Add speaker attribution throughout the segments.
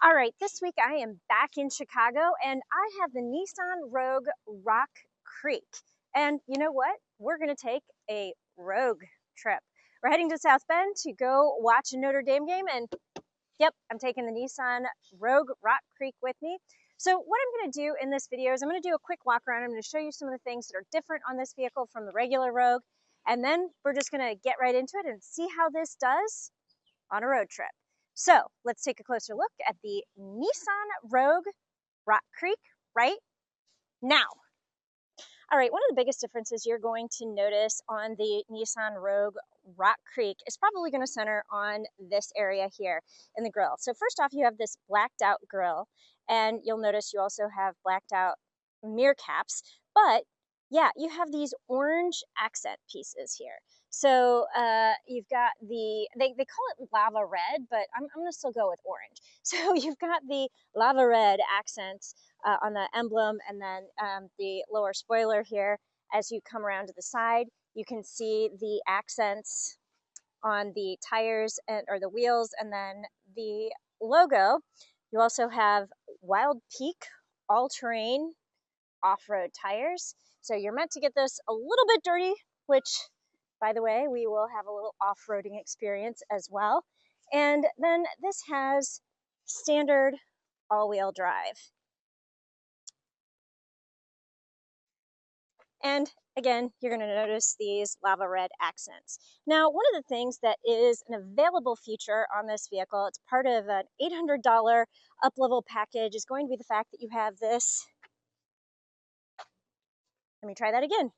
Speaker 1: All right, this week I am back in Chicago and I have the Nissan Rogue Rock Creek. And you know what? We're going to take a rogue trip. We're heading to South Bend to go watch a Notre Dame game. And yep, I'm taking the Nissan Rogue Rock Creek with me. So what I'm going to do in this video is I'm going to do a quick walk around. I'm going to show you some of the things that are different on this vehicle from the regular Rogue. And then we're just going to get right into it and see how this does on a road trip. So let's take a closer look at the Nissan Rogue Rock Creek right now. All right, one of the biggest differences you're going to notice on the Nissan Rogue Rock Creek is probably going to center on this area here in the grille. So first off, you have this blacked out grille, and you'll notice you also have blacked out mirror caps, but yeah, you have these orange accent pieces here. So you've got they call it lava red, but I'm going to still go with orange. So you've got the lava red accents on the emblem, and then the lower spoiler here. As you come around to the side, you can see the accents on the tires or the wheels, and then the logo. You also have Wild Peak all-terrain off-road tires. So you're meant to get this a little bit dirty, which, by the way, we will have a little off-roading experience as well. And then this has standard all-wheel drive. And again, you're going to notice these lava red accents. Now, one of the things that is an available feature on this vehicle, it's part of an $800 up-level package, is going to be the fact that you have this. Let me try that again.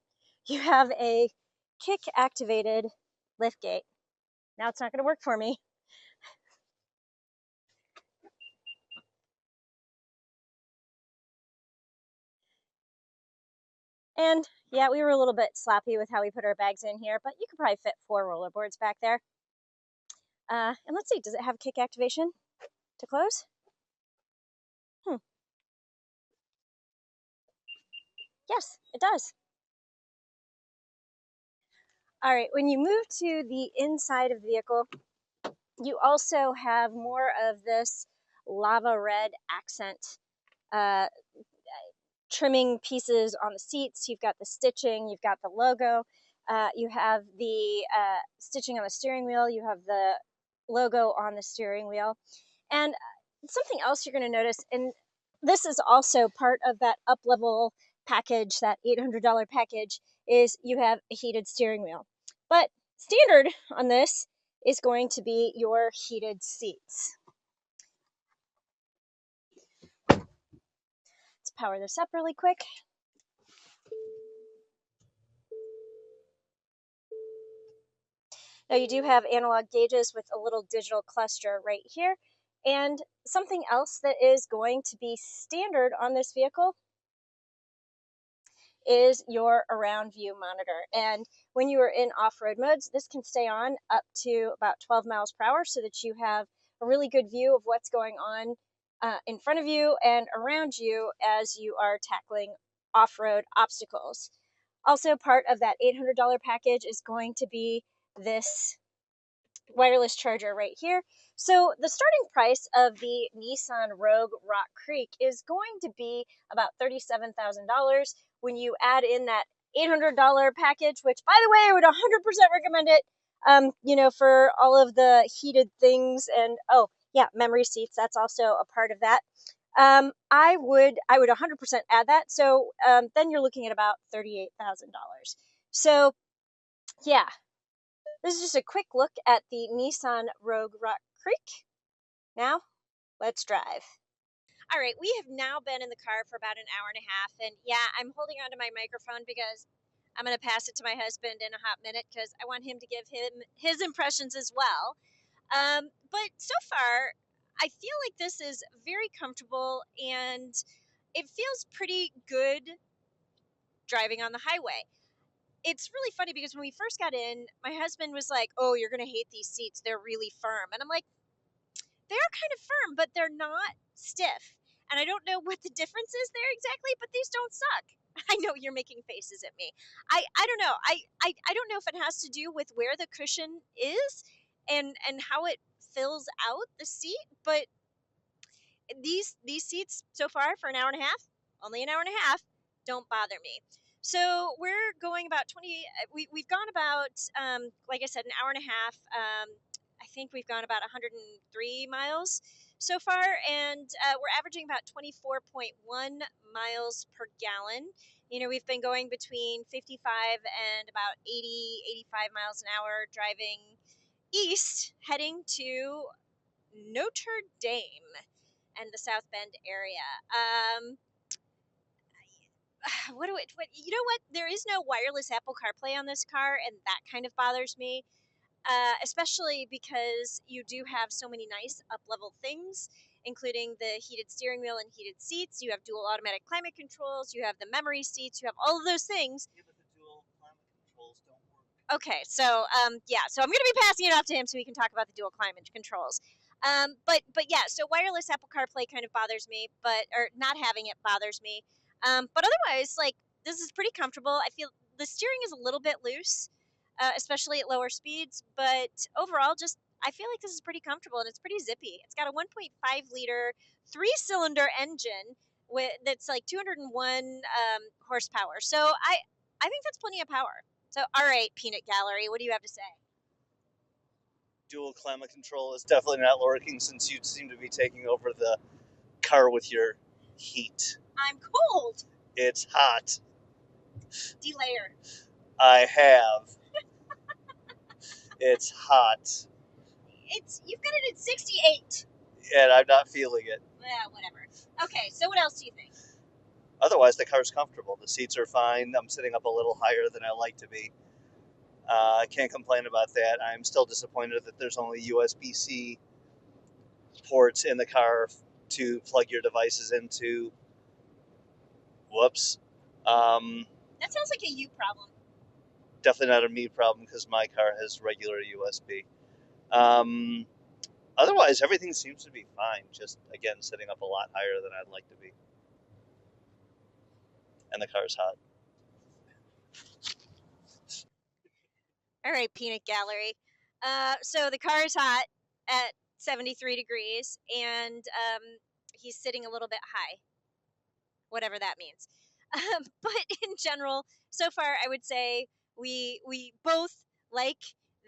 Speaker 1: You have a kick-activated liftgate. Now it's not going to work for me. And yeah, we were a little bit sloppy with how we put our bags in here, but you could probably fit 4 rollerboards back there. And let's see, does it have kick activation to close? Yes, it does. All right, when you move to the inside of the vehicle, you also have more of this lava red accent trimming pieces on the seats. You've got the stitching, you've got the logo, you have the stitching on the steering wheel, you have the logo on the steering wheel. And something else you're going to notice, and this is also part of that up-level package, that $800 package, is you have a heated steering wheel. But standard on this is going to be your heated seats. Let's power this up really quick. Now you do have analog gauges with a little digital cluster right here. And something else that is going to be standard on this vehicle is your around view monitor. And when you are in off-road modes, this can stay on up to about 12 miles per hour so that you have a really good view of what's going on in front of you and around you as you are tackling off-road obstacles. Also, part of that $800 package is going to be this wireless charger right here. So the starting price of the Nissan Rogue Rock Creek is going to be about $37,000 when you add in that $800 package, which, by the way, I would 100% recommend it, you know, for all of the heated things. And oh yeah, memory seats, that's also a part of that. I would 100% add that. So then you're looking at about $38,000. So yeah, this is just a quick look at the Nissan Rogue Rock Creek. Now, let's drive. All right, we have now been in the car for about an hour and a half, and yeah, I'm holding onto my microphone because I'm going to pass it to my husband in a hot minute because I want him to give him his impressions as well. But so far, I feel like this is very comfortable, and it feels pretty good driving on the highway. It's really funny because when we first got in, my husband was like, "Oh, you're going to hate these seats. They're really firm." And I'm like, "They are kind of firm, but they're not stiff." And I don't know what the difference is there exactly, but these don't suck. I know you're making faces at me. I don't know. I don't know if it has to do with where the cushion is and how it fills out the seat, but these seats so far for an hour and a half, only an hour and a half, don't bother me. So we're going about 20. We've gone about, like I said, an hour and a half. I think we've gone about 103 miles so far, and we're averaging about 24.1 miles per gallon. You know, we've been going between 55 and about 80, 85 miles an hour driving east, heading to Notre Dame and the South Bend area. What you know what? There is no wireless Apple CarPlay on this car, and that kind of bothers me. Especially because you do have so many nice up-level things, including the heated steering wheel and heated seats. You have dual automatic climate controls. You have the memory seats. You have all of those things.
Speaker 2: Yeah, but the dual climate controls don't work.
Speaker 1: Okay, so yeah, so I'm going to be passing it off to him so we can talk about the dual climate controls. But yeah, so wireless Apple CarPlay kind of bothers me, or not having it bothers me. But otherwise, like, this is pretty comfortable. I feel the steering is a little bit loose, especially at lower speeds. But overall, just I feel like this is pretty comfortable and it's pretty zippy. It's got a 1.5-liter 3-cylinder engine that's like 201 horsepower. So I think that's plenty of power. So, all right, Peanut Gallery, what do you have to say?
Speaker 2: Dual climate control is definitely not working since you seem to be taking over the car with your heat.
Speaker 1: I'm cold.
Speaker 2: It's hot.
Speaker 1: Delayer.
Speaker 2: I have. It's hot.
Speaker 1: You've got it at 68.
Speaker 2: And I'm not feeling it.
Speaker 1: Yeah, whatever. Okay, so what else do you think?
Speaker 2: Otherwise, the car's comfortable. The seats are fine. I'm sitting up a little higher than I like to be. I can't complain about that. I'm still disappointed that there's only USB-C ports in the car to plug your devices into. Whoops.
Speaker 1: That sounds like a you problem.
Speaker 2: Definitely not a me problem because my car has regular USB. Otherwise, everything seems to be fine. Just, again, sitting up a lot higher than I'd like to be. And the car's hot.
Speaker 1: All right, Peanut Gallery. So the car is hot at 73 degrees, and he's sitting a little bit high, whatever that means. But in general, so far, I would say we both like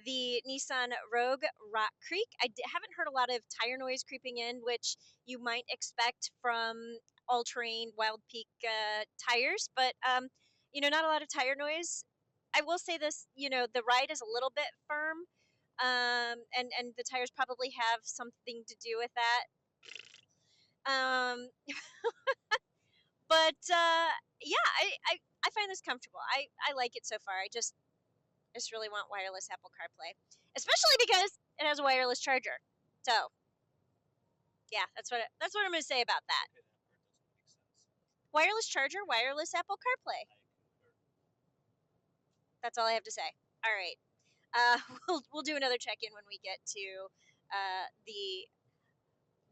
Speaker 1: the Nissan Rogue Rock Creek. Haven't heard a lot of tire noise creeping in, which you might expect from all-terrain Wild Peak tires, but not a lot of tire noise. I will say this, the ride is a little bit firm, and the tires probably have something to do with that. Um, but yeah, I find this comfortable. I like it so far. I just really want wireless Apple CarPlay, especially because it has a wireless charger. So yeah, that's what I'm going to say about that. Wireless charger, wireless Apple CarPlay. That's all I have to say. All right, we'll do another check in when we get to the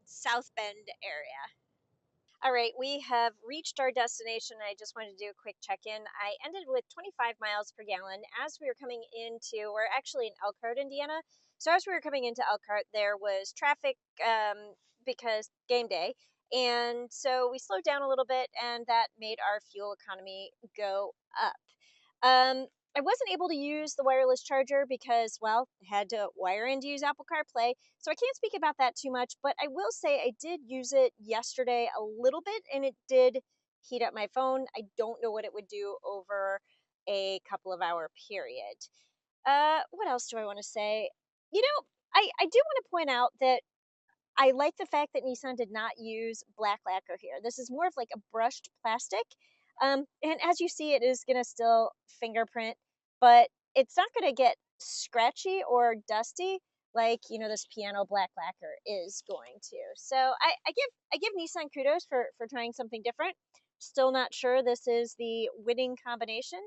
Speaker 1: South Bend area. All right, we have reached our destination. I just wanted to do a quick check-in. I ended with 25 miles per gallon. As we were coming we're actually in Elkhart, Indiana. So as we were coming into Elkhart, there was traffic because game day. And so we slowed down a little bit, and that made our fuel economy go up. I wasn't able to use the wireless charger because, well, I had to wire in to use Apple CarPlay. So I can't speak about that too much, but I will say I did use it yesterday a little bit, and it did heat up my phone. I don't know what it would do over a couple of hour period. What else do I want to say? I do want to point out that I like the fact that Nissan did not use black lacquer here. This is more of like a brushed plastic. And as you see, it is going to still fingerprint, but it's not going to get scratchy or dusty like, this piano black lacquer is going to. So I give Nissan kudos for trying something different. Still not sure this is the winning combination,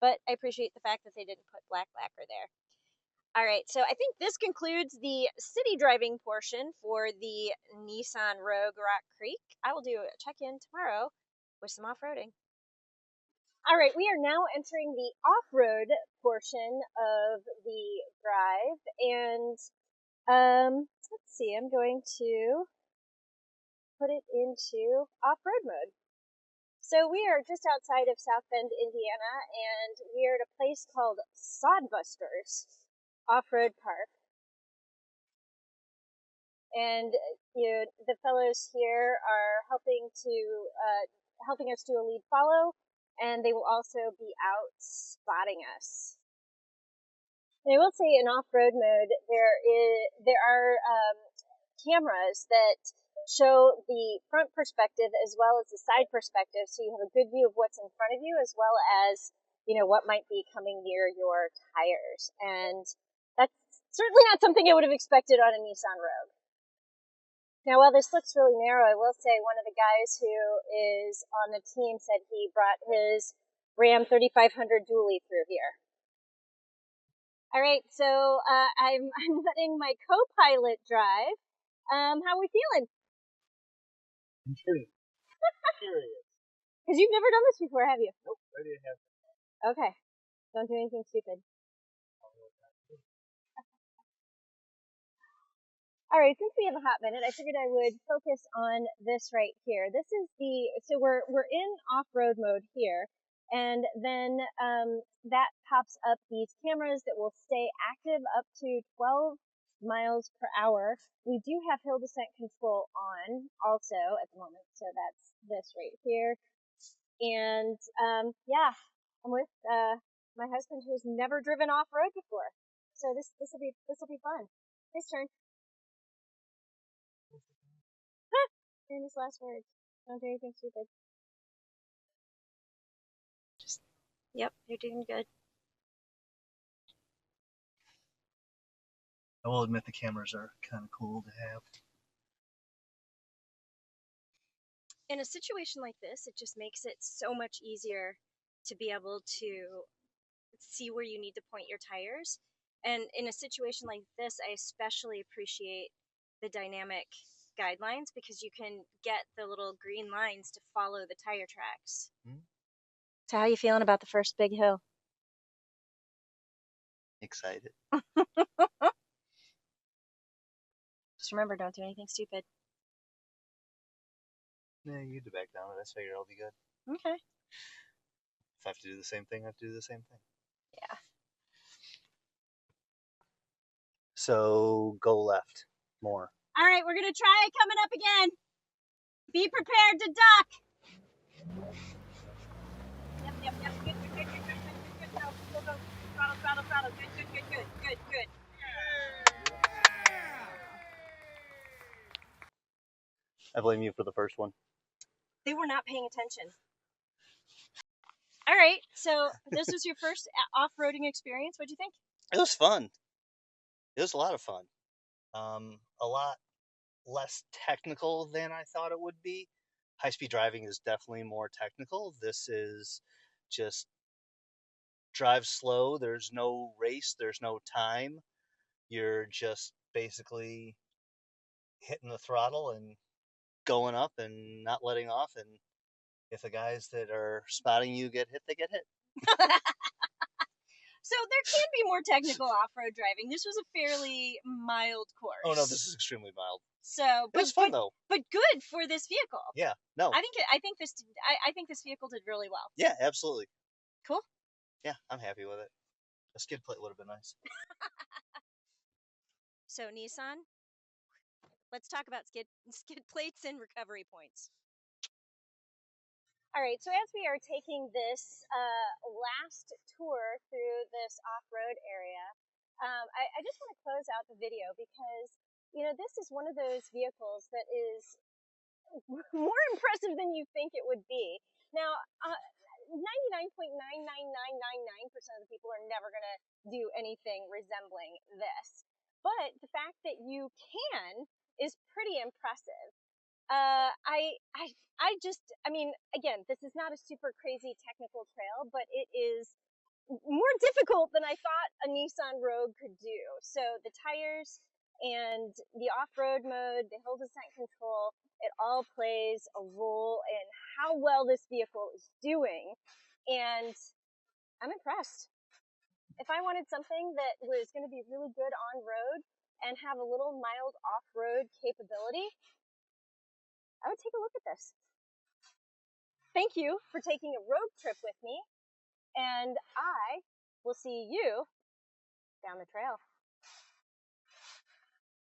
Speaker 1: but I appreciate the fact that they didn't put black lacquer there. All right, so I think this concludes the city driving portion for the Nissan Rogue Rock Creek. I will do a check-in tomorrow with some off-roading. All right, we are now entering the off-road portion of the drive, and let's see, I'm going to put it into off-road mode. So we are just outside of South Bend, Indiana, and we are at a place called Sodbusters Off-Road Park. And the fellows here are helping us do a lead follow, and they will also be out spotting us. And I will say, in off-road mode, there are cameras that show the front perspective as well as the side perspective, so you have a good view of what's in front of you as well as what might be coming near your tires. And that's certainly not something I would have expected on a Nissan Rogue. Now, while this looks really narrow, I will say one of the guys who is on the team said he brought his Ram 3500 dually through here. All right, so I'm letting my co-pilot drive. How are we feeling?
Speaker 2: Intrigued. Curious.
Speaker 1: Because you've never done this before, have you?
Speaker 2: Nope, I didn't have.
Speaker 1: Okay, don't do anything stupid. All right, since we have a hot minute, I figured I would focus on this right here. This is so we're in off-road mode here, and then that pops up these cameras that will stay active up to 12 miles per hour. We do have hill descent control on also at the moment, so that's this right here. And yeah, I'm with my husband who's never driven off-road before, so this will be fun. His turn. Famous last words. Don't do anything stupid. Yep, you're doing good.
Speaker 2: I will admit the cameras are kind of cool to have.
Speaker 1: In a situation like this, it just makes it so much easier to be able to see where you need to point your tires. And in a situation like this, I especially appreciate the dynamic guidelines because you can get the little green lines to follow the tire tracks. So how are you feeling about the first big hill?
Speaker 2: Excited.
Speaker 1: Just remember, don't do anything stupid.
Speaker 2: Yeah, you do back down. I figure I'll be good.
Speaker 1: Okay.
Speaker 2: If I have to do the same thing, I have to do the same thing.
Speaker 1: Yeah.
Speaker 2: So go left more.
Speaker 1: All right, we're gonna try coming up again. Be prepared to duck. Yep. Good. Go. Throttle. Good.
Speaker 2: I blame you for the first one.
Speaker 1: They were not paying attention. All right, so this was your first off-roading experience. What'd you think?
Speaker 2: It was fun. It was a lot of fun. A lot less technical than I thought it would be. High-speed driving is definitely more technical. This is just drive slow. There's no race. There's no time. You're just basically hitting the throttle and going up and not letting off. And if the guys that are spotting you get hit, they get hit.
Speaker 1: So there can be more technical off-road driving. This was a fairly mild course.
Speaker 2: Oh no, this is extremely mild.
Speaker 1: So,
Speaker 2: it was fun though.
Speaker 1: But good for this vehicle.
Speaker 2: Yeah, no.
Speaker 1: I think this vehicle did really well.
Speaker 2: Yeah, absolutely.
Speaker 1: Cool.
Speaker 2: Yeah, I'm happy with it. A skid plate would have been nice.
Speaker 1: So Nissan, let's talk about skid plates and recovery points. All right, so as we are taking this last tour through this off-road area, I just want to close out the video because, this is one of those vehicles that is more impressive than you think it would be. Now, 99.99999% of the people are never going to do anything resembling this. But the fact that you can is pretty impressive. Again, this is not a super crazy technical trail, but it is more difficult than I thought a Nissan Rogue could do. So the tires and the off-road mode, the hill descent control, it all plays a role in how well this vehicle is doing. And I'm impressed. If I wanted something that was going to be really good on road and have a little mild off-road capability, I would take a look at this. Thank you for taking a road trip with me, and I will see you down the trail.